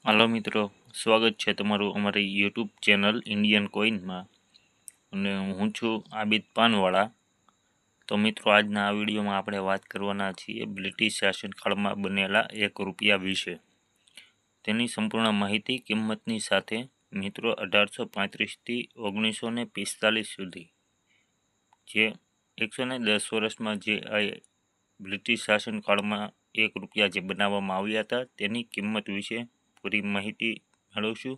હાલો મિત્રો, સ્વાગત છે તમારું અમારી યુટ્યુબ ચેનલ ઇન્ડિયન કોઈનમાં અને હું છું આબિદ પાનવાળા. તો મિત્રો, આજના આ વિડીયોમાં આપણે વાત કરવાના છીએ બ્રિટિશ શાસનકાળમાં બનેલા 1 રૂપિયા વિશે. તેની સંપૂર્ણ માહિતી કિંમતની સાથે મિત્રો 1835થી 1945 સુધી જે 110 વર્ષમાં જે આ બ્રિટિશ શાસનકાળમાં 1 રૂપિયા જે બનાવવામાં આવ્યા હતા તેની કિંમત વિશે પૂરી માહિતી મેળવશું.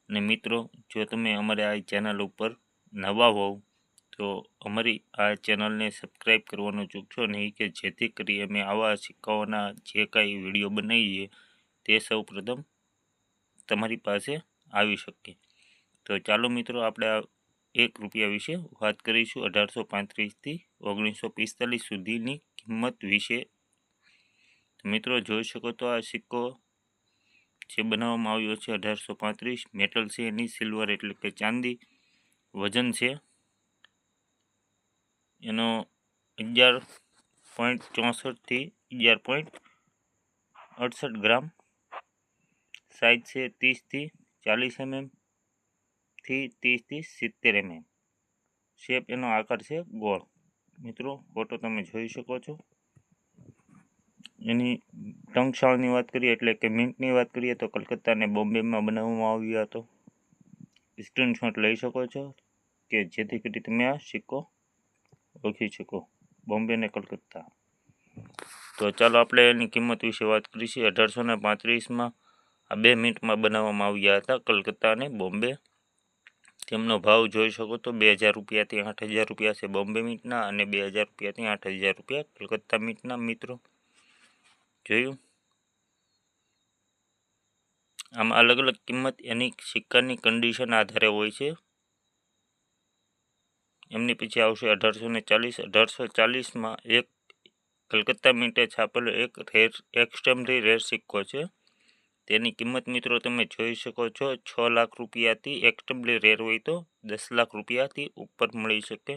અને મિત્રો, જો તમે અમારે આ ચેનલ ઉપર નવા હોવ તો અમારી આ ચેનલને સબસ્ક્રાઈબ કરવાનું ચૂકશો નહીં, કે જેથી કરી અમે આવા સિક્કાઓના જે કાંઈ વિડીયો બનાવીએ તે સૌ પ્રથમ તમારી પાસે આવી શકે. તો ચાલો મિત્રો, આપણે આ 1 રૂપિયા વિશે વાત કરીશું. 1835થી 1945 સુધીની કિંમત વિશે. મિત્રો, જોઈ શકો તો આ સિક્કો જે બનાવવામાં આવ્યો છે 1835, મેટલ છે એની સિલ્વર એટલે કે ચાંદી. વજન છે એનો 11.64થી 11.68 ગ્રામ. સાઇઝ છે 30થી 40 mm થી 30થી 70 mm. શેપ એનો આકાર છે ગોળ. મિત્રો, ફોટો તમે જોઈ શકો છો. એની ટંકશાળની વાત કરીએ એટલે કે મિન્ટની વાત કરીએ તો કલકત્તા અને બોમ્બેમાં બનાવવામાં આવ્યો હતો. સ્ક્રીનશોટ લઈ શકો છો કે જેથી કરી તમે આ સિક્કો ઓળખી શકો, બોમ્બે અને કલકત્તા. તો ચાલો આપણે એની કિંમત વિશે વાત કરીશું. 1835માં આ 2 મિનિટમાં બનાવવામાં આવ્યા હતા કલકત્તા અને બોમ્બે. તેમનો ભાવ જોઈ શકો તો 2000 રૂપિયાથી 8000 રૂપિયા છે બોમ્બે મિન્ટના અને 2000 રૂપિયાથી 8000 રૂપિયા કલકત્તા મિન્ટના. મિત્રો, જોયું? આમાં અલગ અલગ કિંમત એની સિક્કાની કન્ડિશન આધારે હોય છે. એમની પછી આવશે 1840. 1840માં એક કલકત્તા મિન્ટે છાપેલો એક એક્સ્ટ્રીમલી રેર સિક્કો છે. તેની કિંમત મિત્રો તમે જોઈ શકો છો 6 લાખ રૂપિયાથી એક્સ્ટ્રીમલી રેર હોય તો 10 લાખ રૂપિયાથી ઉપર મળી શકે.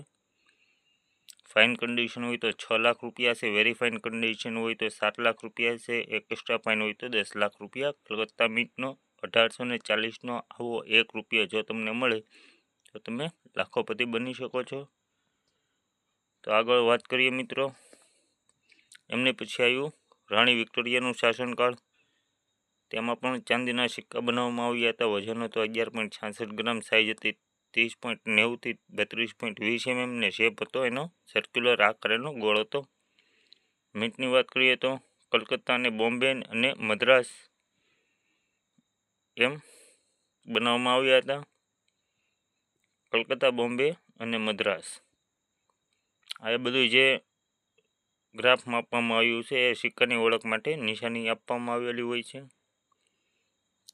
ફાઇન કન્ડિશન હોય તો 6 લાખ રૂપિયા છે. વેરી ફાઇન કન્ડિશન હોય તો 7 લાખ રૂપિયા છે. એક્સ્ટ્રા ફાઇન હોય તો 10 લાખ રૂપિયા. કલકત્તા મિન્ટનો 1840નો આવો 1 રૂપિયા જો તમને મળે તો તમે લાખોપતિ બની શકો છો. તો આગળ વાત કરીએ મિત્રો. એમને પછી આવ્યું રાણી વિક્ટોરિયાનું શાસનકાળ. તેમાં પણ ચાંદીના સિક્કા બનાવવામાં આવ્યા હતા. વજન હતો 11.66 ગ્રામ. સાઇઝ હતી 30.90થી 32.20 mm ને શેપ હતો એનો સર્ક્યુલર આકારનો ગોળ હતો. મિન્ટની વાત કરીએ તો કલકત્તા અને બોમ્બે અને મદ્રાસ એમ બનાવવામાં આવ્યા હતા. કલકત્તા, બોમ્બે અને મદ્રાસ. આ બધું જે ગ્રાફમાં આપવામાં આવ્યું છે એ સિક્કાની ઓળખ માટે નિશાની આપવામાં આવેલી હોય છે.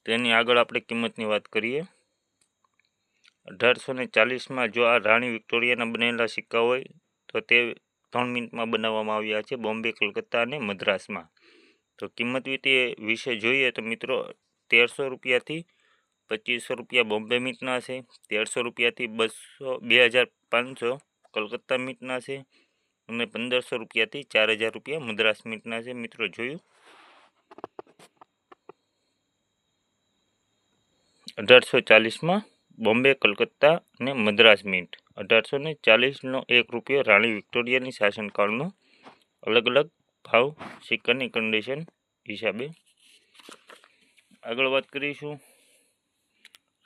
તેની આગળ આપણે કિંમતની વાત કરીએ. 1840માં જો આ રાણી વિક્ટોરિયાના બનેલા સિક્કા હોય તો તે 3 મિનિટમાં બનાવવામાં આવ્યા છે બોમ્બે, કલકત્તા અને મદ્રાસમાં. તો કિંમત વિશે જોઈએ તો મિત્રો 1300 રૂપિયાથી 2500 રૂપિયા બોમ્બે મિન્ટના છે. 1300 રૂપિયાથી 2500 કલકત્તા મિન્ટના છે અને 1500 રૂપિયાથી 4000 રૂપિયા મદ્રાસ મિન્ટના છે. મિત્રો, જોયું? 1840માં બોમ્બે, કલકત્તા અને મદ્રાસ મિન્ટ. 1840નો 1 રૂપિયો રાણી વિક્ટોરિયાની શાસનકાળનો અલગ અલગ ભાવ સિક્કાની કન્ડિશન હિસાબે. આગળ વાત કરીશું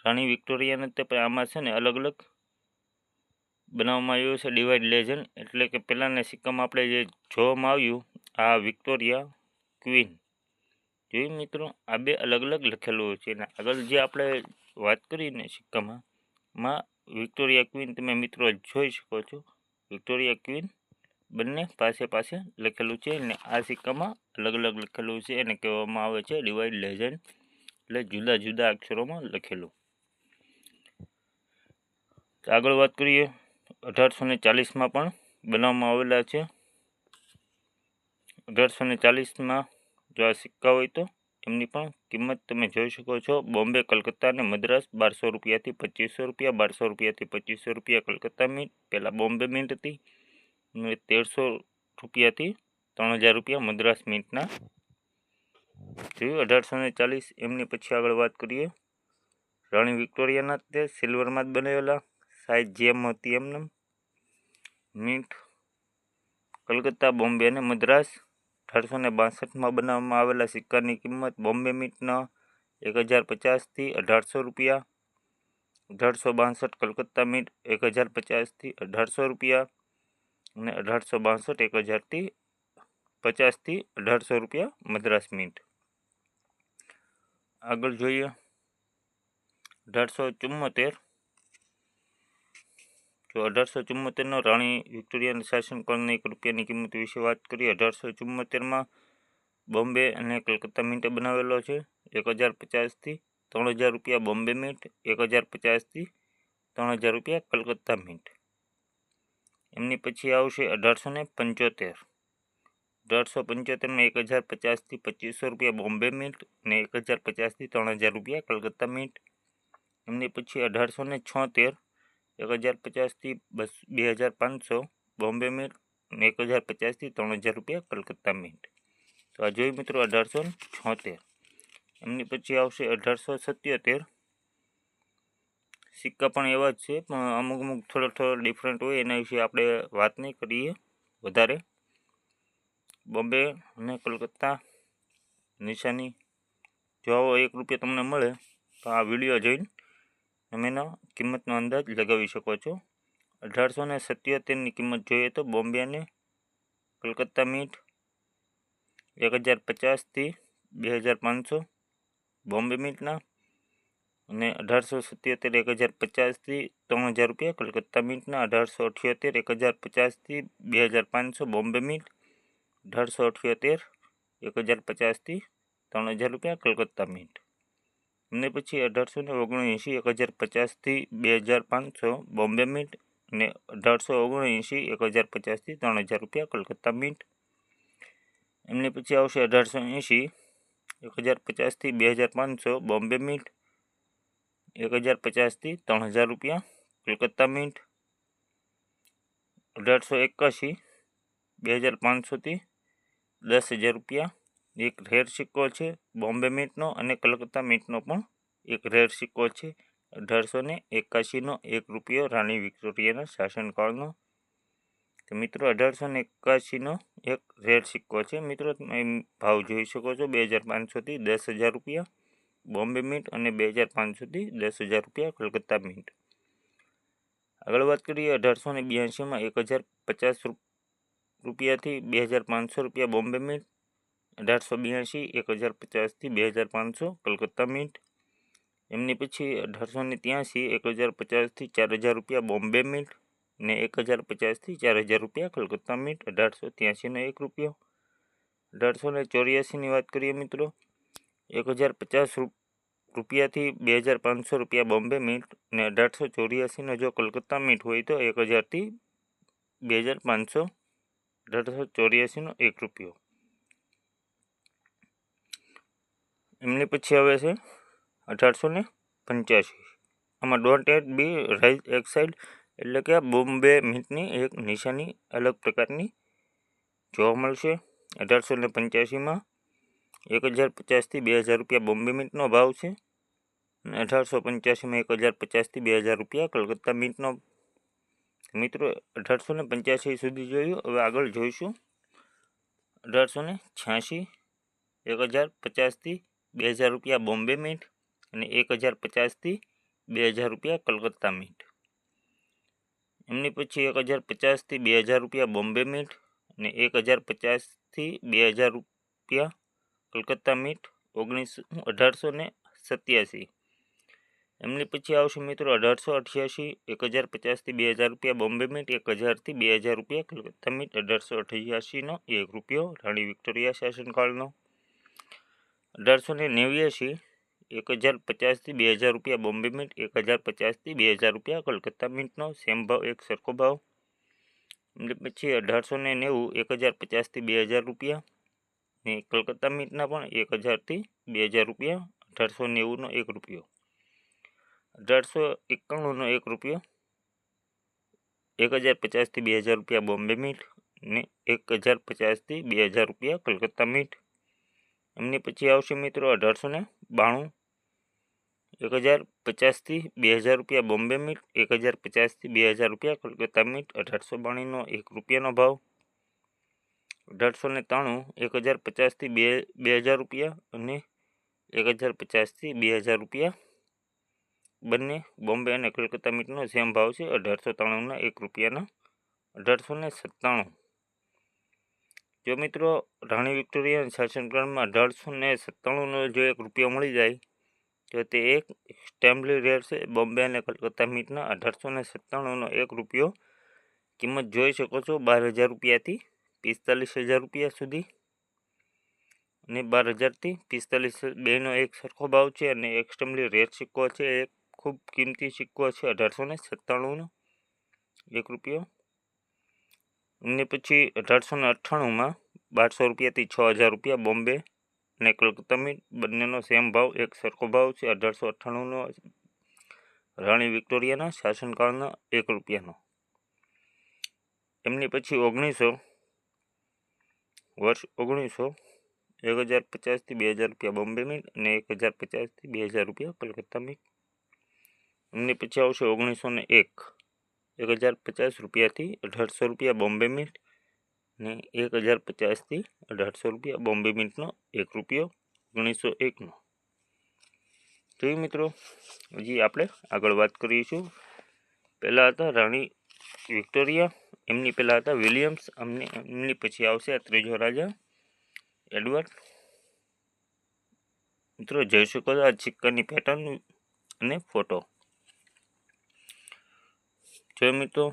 રાણી વિક્ટોરિયાને. તે આમાં છે ને અલગ અલગ બનાવવામાં આવ્યું છે ડિવાઇડ લેજન્ડ. એટલે કે પહેલાંના સિક્કામાં આપણે જે જોવામાં આવ્યું આ વિક્ટોરિયા ક્વીન. જોયું મિત્રો? આ 2 અલગ અલગ લખેલું છે. અને આગળ જે આપણે વાત કરીને સિક્કામાં વિક્ટોરિયા ક્વીન તમે મિત્રો જોઈ શકો છો. વિક્ટોરિયા ક્વીન બંને પાસે લખેલું છે અને આ સિક્કામાં અલગ અલગ લખેલું છે. એને કહેવામાં આવે છે ડિવાઇડ લેજન્ડ, એટલે જુદા જુદા અક્ષરોમાં લખેલું. આગળ વાત કરીએ 1840માં પણ બનાવવામાં આવેલા છે. 1840માં જો આ સિક્કા હોય તો એમની પણ કિંમત તમે જોઈ શકો છો. બોમ્બે, કલકત્તા અને મદ્રાસ 1200 રૂપિયાથી 2500 રૂપિયા. 1200 રૂપિયાથી 2500 રૂપિયા કલકત્તા મિન્ટ, પહેલાં બોમ્બે મિન્ટ હતી. અને 1300 રૂપિયાથી 3000 રૂપિયા મદ્રાસ મિન્ટના જોયું 1840. એમની પછી આગળ વાત કરીએ રાણી વિક્ટોરિયાના તે સિલ્વરમાં જ બનાવેલા, સાઇઝ જેમ હતી એમને. મીન્ટ કલકત્તા, બોમ્બે અને મદ્રાસ. 1862માં બનાવવામાં આવેલા સિક્કાની કિંમત બોમ્બે મીટના 1050થી 1800 રૂપિયા. 1862 કલકત્તા મીટ 1050થી 1800 રૂપિયા અને 1862 1050થી 1800 રૂપિયા મદ્રાસ મીટ. આગળ જોઈએ 1874. તો 1874નો રાણી વિક્ટોરિયાના શાસનકાળના 1 રૂપિયાની કિંમત વિશે વાત કરીએ. 1874માં બોમ્બે અને કલકત્તા મીટે બનાવેલો છે. 1050થી 3000 રૂપિયા બોમ્બે મીટ, 1050થી 3000 રૂપિયા કલકત્તા મીટ. એમની પછી આવશે 1875. 1875માં 1050થી 2500 રૂપિયા બોમ્બે મીટ અને 1050થી 3000 રૂપિયા કલકત્તા મીટ. એમની પછી 1876 1050થી 2500 બોમ્બે મીટ અને 1050થી 3000 રૂપિયા કલકત્તા મીટ. તો આ જોઈ મિત્રો 1876. એમની પછી આવશે 1877. સિક્કા પણ એવા જ છે, પણ અમુક થોડો ડિફરન્ટ હોય, એના વિશે આપણે વાત નહીં કરીએ વધારે. બોમ્બે અને કલકત્તા નિશાની જો આવો 1 રૂપિયા તમને મળે તો આ વિડીયો જોઈને તમે એનો કિંમતનો અંદાજ લગાવી શકો છો. 1877ની કિંમત જોઈએ તો બોમ્બે અને કલકત્તા મીટ 1050થી 2500 બોમ્બે મીટના અને 1877 1050થી 3000 રૂપિયા કલકત્તા મીટના. 1878 1050થી 2500 બોમ્બે મીટ, 1878 1050થી 3000 રૂપિયા કલકત્તા મીટ. એમને પછી 1879 1050થી 2500 બોમ્બે મીટ અને 1879 1050થી 3000 રૂપિયા કલકત્તા મીટ. એમની પછી આવશે 1880 1050થી 2500 બોમ્બે મીટ, 1050થી 3000 રૂપિયા કલકત્તા મીટ. 1881 2500થી 10,000 રૂપિયા. એક રેર સિક્કો છે બોમ્બે મીટનો અને કલકત્તા મીટનો પણ એક રેર સિક્કો છે. 1881નો 1 રૂપિયો રાણી વિક્ટોરિયાના શાસનકાળનો. તો મિત્રો 1881નો એક રેર સિક્કો છે. મિત્રો તમે ભાવ જોઈ શકો છો 2500થી 10,000 રૂપિયા બોમ્બે મીટ અને 2500થી 10,000 રૂપિયા કલકત્તા મીટ. આગળ વાત કરીએ 1882માં 1050 રૂપિયાથી 2500 રૂપિયા બોમ્બે મીટ, 1882 1050થી 2500 કલકત્તા મીટ. એમની પછી 1883 1050થી 4000 રૂપિયા બોમ્બે મીટ ને 1050થી 4000 રૂપિયા કલકત્તા મીટ. 1883નો 1 રૂપિયો. 1884ની વાત કરીએ મિત્રો 1050 રૂપિયાથી 2500 રૂપિયા બોમ્બે મીટ ને 1884નો જો કલકત્તા મીટ હોય તો 1000થી 2500. 1884નો 1 રૂપિયો. એમની પછી આવે છે 1885. આમાં ડોન્ટ એટ બી રાઇઝ એક સાઇડ, એટલે કે બોમ્બે મીટની એક નિશાની અલગ પ્રકારની જોવા મળશે. 1885માં 1050થી 2000 રૂપિયા બોમ્બે મીટનો ભાવ છે અને 1885માં 1050થી 2000 રૂપિયા કલકત્તા મીટનો. મિત્રો 1885 સુધી જોયું. હવે આગળ જોઈશું 1886 1050થી 2000 રૂપિયા બોમ્બે મીટ અને 1050થી 2000 રૂપિયા કલકત્તા મીટ. એમની પછી 1050થી 2000 રૂપિયા બોમ્બે મીટ અને 1050થી 2000 રૂપિયા કલકત્તા મીટ 1887. એમની પછી આવશે મિત્રો 1888 1050થી 2000 રૂપિયા બોમ્બે મીટ, 1000થી 2000 રૂપિયા કલકત્તા મીટ. 1888નો 1 રૂપિયો રાણી વિક્ટોરિયા શાસનકાળનો. 1889 1050થી 2000 રૂપિયા બોમ્બે મીટ, 1050થી 2000 રૂપિયા કલકત્તા મીટનો સેમ ભાવ, એક સરખો ભાવ. એમની પછી 1890 1050થી 2000 રૂપિયા ને કલકત્તા મીટના પણ 1000થી 2000 રૂપિયા. 1890નો 1 રૂપિયો. 1891નો 1 રૂપિયો 1050થી 2000 રૂપિયા બોમ્બે મીટ ને 1050થી 2000 રૂપિયા કલકત્તા મીટ. એમની પછી આવશે મિત્રો 1892, 1050થી 2000 રૂપિયા બોમ્બે મિન્ટ, 1050થી 2000 રૂપિયા કલકત્તા મિન્ટ, 1892નો 1 રૂપિયાનો ભાવ, 1893 1050થી 2000 રૂપિયા અને 1050થી 2000 રૂપિયા બંને બોમ્બે અને કલકત્તા મિન્ટનો સેમ ભાવ છે 1893ના 1 રૂપિયાના. 1897 જો મિત્રો રાણી વિક્ટોરિયાના શાસનકાળમાં 1897નો જો 1 રૂપિયો મળી જાય તો તે એક સ્ટેમ્પલી રેટ છે બોમ્બે અને કલકત્તા મિન્ટના. 1897નો 1 રૂપિયો કિંમત જોઈ શકો છો 12,000 રૂપિયાથી 45,000 રૂપિયા સુધી, અને 12,000થી 45 બેનો એક સરખો ભાવ છે અને એક સ્ટેમ્પલી રેટ સિક્કો છે, એક ખૂબ કિંમતી સિક્કો છે 1897નો 1 રૂપિયો. અને પછી 1898માં 1200 રૂપિયાથી 6,000 રૂપિયા બોમ્બે અને કલકત્તા મિન્ટ બંનેનો સેમ ભાવ એક સરખો ભાવ છે 1898નો રાણી વિક્ટોરિયાના શાસનકાળના 1 રૂપિયાનો. એમની પછી 1900 વર્ષ 1900 1050થી 2000 રૂપિયા બોમ્બે મિન્ટ અને 1050થી 2000 રૂપિયા કલકત્તા મિન્ટ. એમની પછી આવશે 1901 1050 રૂપિયાથી 1800 રૂપિયા બોમ્બે મિન્ટ અને 1050થી 1800 રૂપિયા બોમ્બે મિન્ટનો 1 રૂપિયો 1901નો. જોયું મિત્રો, હજી આપણે આગળ વાત કરીશું. પહેલાં હતા રાણી વિક્ટોરિયા, એમની પહેલાં હતા વિલિયમ્સ, એમની પછી આવશે આ ત્રીજો રાજા એડવર્ડ. મિત્રો જોઈ શકો છો આ સિક્કાની પેટર્ન અને ફોટો. જો મિત્રો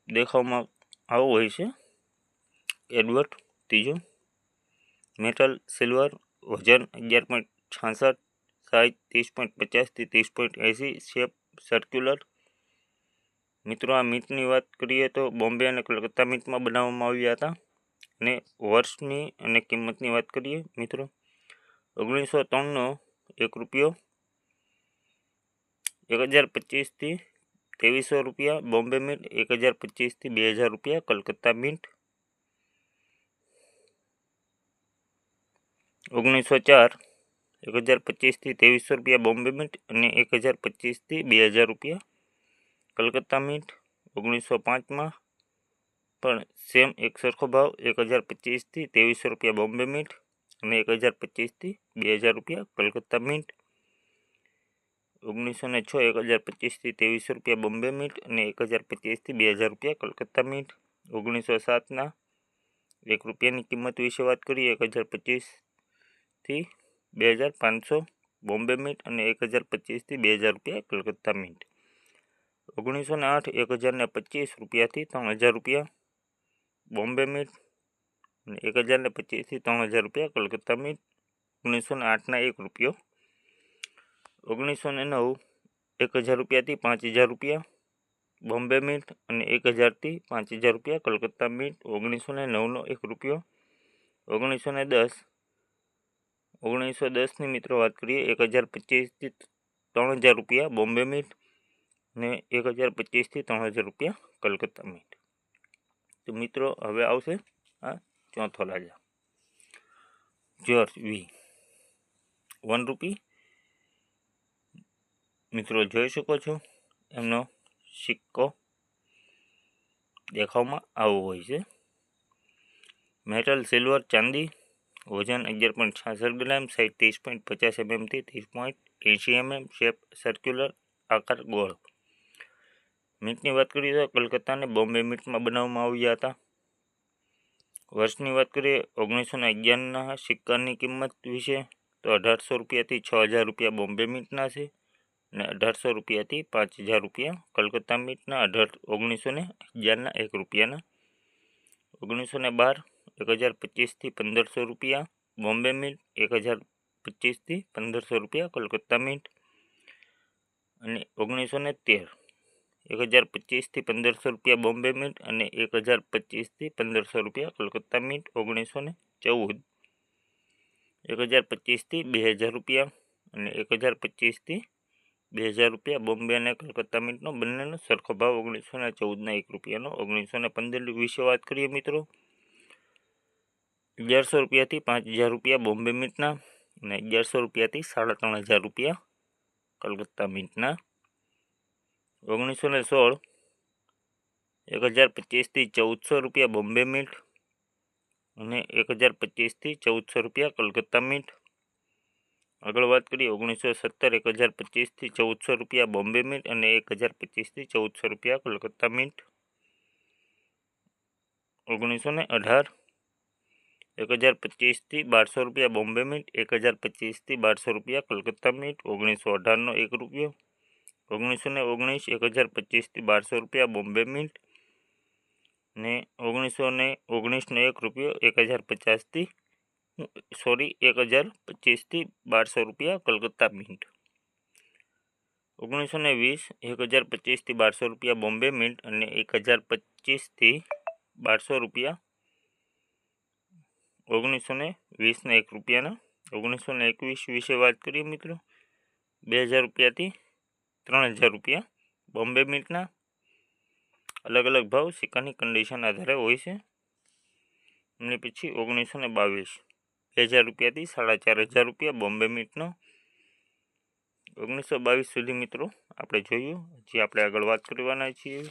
દેખાવમાં આવો હોય છે એડવર્ડ ત્રીજો. મેટલ સિલ્વર, વજન 11.66, સાઇઝ 30.50થી 30.80, શેપ સર્ક્યુલર. મિત્રો આ મિન્ટની વાત કરીએ તો બોમ્બે અને કલકત્તા મિન્ટમાં બનાવવામાં આવ્યા હતા. અને વર્ષની અને કિંમતની વાત કરીએ મિત્રો 1903નો 1 રૂપિયો 1025થી 2300 રૂપિયા બોમ્બે મિન્ટ, 1025થી 2000 રૂપિયા કલકત્તા મિન્ટ. 1904 1025થી 2300 રૂપિયા બોમ્બે મિન્ટ અને 1025થી 2000 રૂપિયા કલકત્તા મિન્ટ. 1905માં પણ સેમ એક સરખો ભાવ 1025થી 2300 રૂપિયા બોમ્બે મિન્ટ અને 1025થી 2000 રૂપિયા કલકત્તા મિન્ટ. 1906 1025થી 2300 રૂપિયા બોમ્બે મિન્ટ અને 1025થી 2000 રૂપિયા કલકત્તા મિન્ટ. 1907ના 1 રૂપિયાની કિંમત વિશે વાત કરીએ 1025થી 2500 બોમ્બે મિન્ટ અને 1025થી 2000 રૂપિયા કલકત્તા મિન્ટ. 1908 1025 રૂપિયાથી 3000 રૂપિયા બોમ્બે મિન્ટ અને 1025થી 3000 રૂપિયા કલકત્તા મિન્ટ. 1908ના 1 રૂપિયો. 1909 1000 રૂપિયાથી 5000 રૂપિયા બોમ્બે મિન્ટ અને 1000થી 5000 રૂપિયા કલકત્તા મિન્ટ. 1909નો 1 રૂપિયો. 1910ની મિત્રો વાત કરીએ 1025થી 3000 રૂપિયા બોમ્બે મિન્ટ ને 1025થી 3000 રૂપિયા કલકત્તા મિન્ટ. તો મિત્રો હવે આવશે આ ચોથો રાજા જ્યોર્જ વી 1 રૂપી. મિત્રો જોઈ શકો છો એમનો સિક્કો દેખાવમાં આવો હોય છે. મેટલ સિલ્વર ચાંદી, વજન 11.66 ગ્રામ, સાઇઝ 30.50 mm થી 30.80 mm, શેપ સર્ક્યુલર, આકાર ગોળ. મિન્ટની વાત કરીએ તો કલકત્તા અને બોમ્બે મિન્ટમાં બનાવવામાં આવ્યા હતા. વર્ષની વાત કરીએ 1911ના સિક્કાની કિંમત વિશે તો 1800 રૂપિયાથી 6000 રૂપિયા બોમ્બે મિન્ટના છે અને 1800 રૂપિયાથી 5000 રૂપિયા કલકત્તા મિન્ટના. 1911ના 1 રૂપિયાના. 1912 1025થી 1500 રૂપિયા બોમ્બે મિન્ટ, 1025થી 1500 રૂપિયા કલકત્તા મિન્ટ. અને 1913 1025થી 1500 રૂપિયા બોમ્બે મિન્ટ અને 1025થી 1500 રૂપિયા કલકત્તા મિન્ટ. 1914 1025થી 2000 રૂપિયા અને 1025થી 2000 રૂપિયા બોમ્બે અને કલકત્તા મિન્ટનો બંનેનો સરખો ભાવ 1914ના 1 રૂપિયાનો. 1915 વિશે વાત કરીએ મિત્રો 1100 રૂપિયાથી 5000 રૂપિયા બોમ્બે મિન્ટના અને 1100 રૂપિયાથી 3500 રૂપિયા કલકત્તા મિન્ટના. 1916 1025થી 1400 રૂપિયા બોમ્બે મિન્ટ અને 1025થી 1400 રૂપિયા કલકત્તા મિન્ટ. આગળ વાત કરીએ 1917 1025થી 1400 રૂપિયા બોમ્બે મિન્ટ અને 1025થી 1400 રૂપિયા કલકત્તા મિન્ટ. 1918 1025થી 1200 રૂપિયા બોમ્બે મિન્ટ 1025થી 1200 રૂપિયા કલકત્તા મિન્ટ. 1918નો 1 રૂપિયો. 1919 1025થી 1200 રૂપિયા બોમ્બે મિન્ટ ને 1919નો 1 રૂપિયો 1025થી 1200 રૂપિયા કલકત્તા મિન્ટ. 1920 1025થી 1200 રૂપિયા બોમ્બે મિન્ટ અને 1025થી 1200 રૂપિયા. 1920ના 1 રૂપિયાના. 1921 વિશે વાત કરીએ મિત્રો 2000 રૂપિયાથી 3000 રૂપિયા બોમ્બે મિન્ટના. અલગ અલગ ભાવ સિક્કાની કન્ડિશન આધારે હોય છે. અને પછી 1922 2000 રૂપિયાથી 4500 રૂપિયા બોમ્બે મિન્ટનો. 1922 સુધી મિત્રો આપણે જોયું. જે આપણે આગળ વાત કરવાના છીએ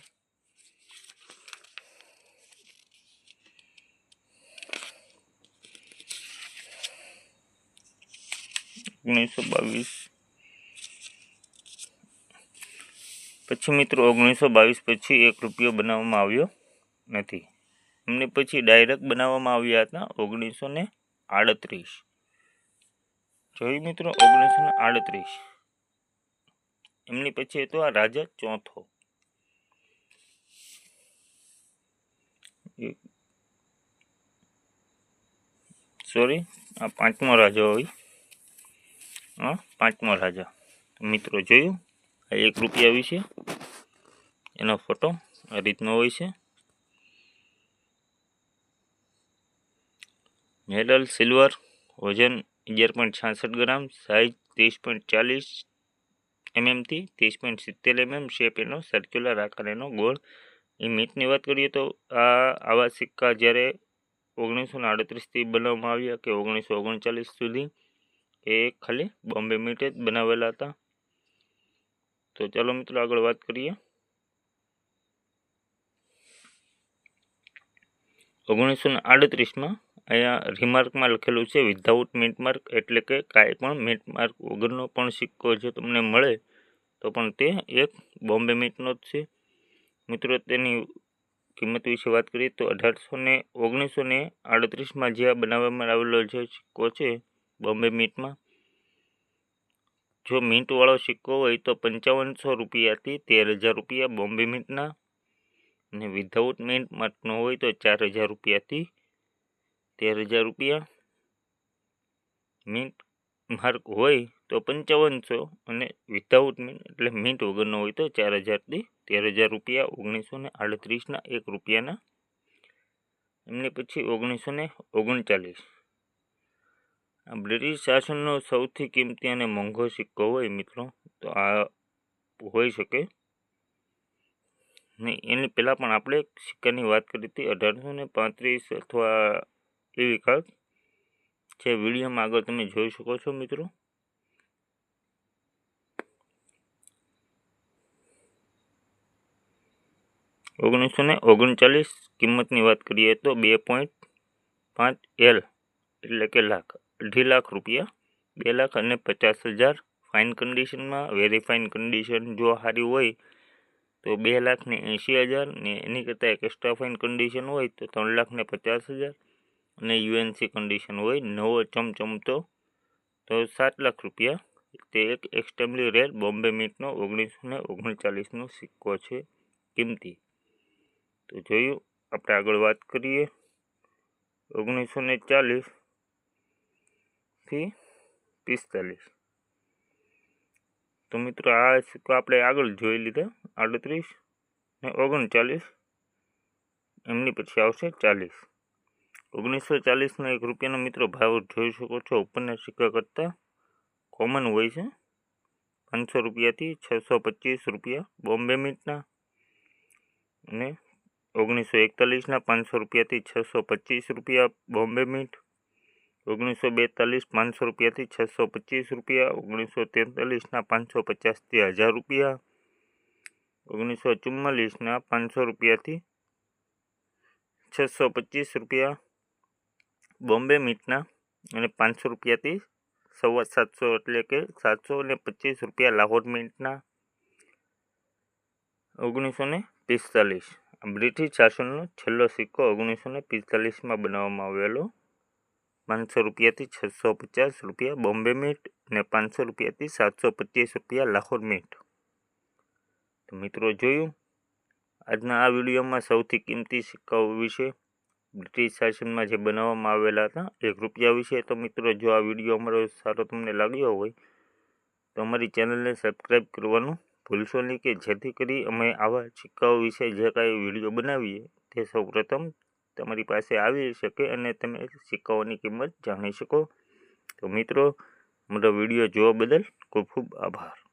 1922 પછી મિત્રો 1922 પછી 1 રૂપિયો બનાવવામાં આવ્યો નથી. એમને પછી ડાયરેક્ટ બનાવવામાં આવ્યા હતા 1938. જોયું મિત્રો 1938. એમની પછી હતો આ રાજા ચોથો. સોરી આ પાંચમો રાજા હોય. પાંચમો રાજા. મિત્રો જોયું આ 1 રૂપિયા વિશે એનો ફોટો આ રીતનો હોય છે. મેડલ સિલ્વર, વજન 11.66 ગ્રામ, સાઇઝ 30.40 mm થી 30.70 mm, શેપ એનો સર્ક્યુલર આકાર એનો ગોળ. એ મિન્ટની વાત કરીએ તો આવા સિક્કા જ્યારે 1938થી બનાવવામાં આવ્યા કે 1939 સુધી એ ખાલી બોમ્બે મિન્ટ જ બનાવેલા હતા. તો ચાલો મિત્રો આગળ વાત કરીએ 1938માં. અહીંયા રિમાર્કમાં લખેલું છે વિધાઉટ મિન્ટ માર્ક, એટલે કે કાંઈ પણ મિન્ટ માર્ક વગરનો પણ સિક્કો જો તમને મળે તો પણ તે એક બોમ્બે મિન્ટનો જ છે. મિત્રો તેની કિંમત વિશે વાત કરીએ તો 1938માં જે બનાવવામાં આવેલો જે સિક્કો છે બોમ્બે મિન્ટમાં, જો મિન્ટવાળો સિક્કો હોય તો 5500 રૂપિયાથી 13000 રૂપિયા બોમ્બે મિન્ટના અને વિધાઉટ મિન્ટ માર્કનો હોય તો 4000 રૂપિયાથી 13000 રૂપિયા. મિન્ટ માર્ક હોય તો 5500 અને વિધાઉટ મિન્ટ એટલે મિન્ટ વગરનો હોય તો 4000થી 13000 રૂપિયા 1938ના 1 રૂપિયાના. એમને પછી 1939 આ બ્રિટિશ શાસનનો સૌથી કિંમતી અને મોંઘો સિક્કો હોય મિત્રો તો આ હોઈ શકે. ને એની પહેલાં પણ આપણે સિક્કાની વાત કરી હતી 1835 અથવા એવી કાંક, જે વિડીયોમાં આગળ તમે જોઈ શકો છો મિત્રો. $1939 કિંમતની વાત કરીએ તો 2.5 L એટલે કે લાખ, 2.5 લાખ રૂપિયા, 2,50,000 ફાઇન કન્ડિશનમાં. વેરી ફાઇન કન્ડિશન જો સારી હોય તો 2,80,000 ને એની કરતાં એક એક્સ્ટ્રા ફાઇન કન્ડિશન હોય તો 3,50,000 અને યુએનસી કન્ડિશન હોય નવો ચમચમતો તો 7 લાખ રૂપિયા. તે એક એક્સ્ટ્રીમલી રેર બોમ્બે મિન્ટનો 1939નો સિક્કો છે કિંમતી. તો જોયું. આપણે આગળ વાત કરીએ 1940થી 45. તો મિત્રો આ સિક્કો આપણે આગળ જોઈ લીધા 38 ને 39. એમની પછી આવશે 40. 1940નો 1 રૂપિયાનો મિત્રો ભાવ જોઈ શકો છો ઉપરના સિક્કા કરતાં કોમન હોય છે 500 રૂપિયાથી 625 રૂપિયા બોમ્બે મિન્ટના અને 1941ના 500 રૂપિયાથી 625 રૂપિયા બોમ્બે મિન્ટ, 1942 500 રૂપિયાથી 625 રૂપિયા, 1943ના 550થી 1000 રૂપિયા, 1944ના 500 રૂપિયાથી 625 રૂપિયા બોમ્બે મિન્ટના અને 500 રૂપિયાથી 750 એટલે કે 725 રૂપિયા લાહોર મિન્ટના, 1945 બ્રિટિશ શાસનનો છેલ્લો સિક્કો 1945માં બનાવવામાં આવેલો 500 રૂપિયાથી 650 રૂપિયા બોમ્બે મિન્ટ અને 500 રૂપિયાથી 725 રૂપિયા લાહોર મિન્ટ. તો મિત્રો જોયું આજના આ વિડીયોમાં સૌથી કિંમતી સિક્કાઓ વિશે, બ્રિટિશ શાસનમાં જે બનાવવામાં આવેલા હતા 1 રૂપિયા વિશે. તો મિત્રો જો આ વિડીયો અમારો સારો તમને લાગ્યો હોય તો અમારી ચેનલને સબસ્ક્રાઈબ કરવાનું ભૂલશો નહીં, કે જેથી કરી અમે આવા સિક્કાઓ વિશે જે કાંઈ વિડીયો બનાવીએ તે સૌપ્રથમ તમારી પાસે આવી શકે અને તમે સિક્કાઓની કિંમત જાણી શકો. તો મિત્રો અમારો વિડીયો જોવા બદલ ખૂબ ખૂબ આભાર.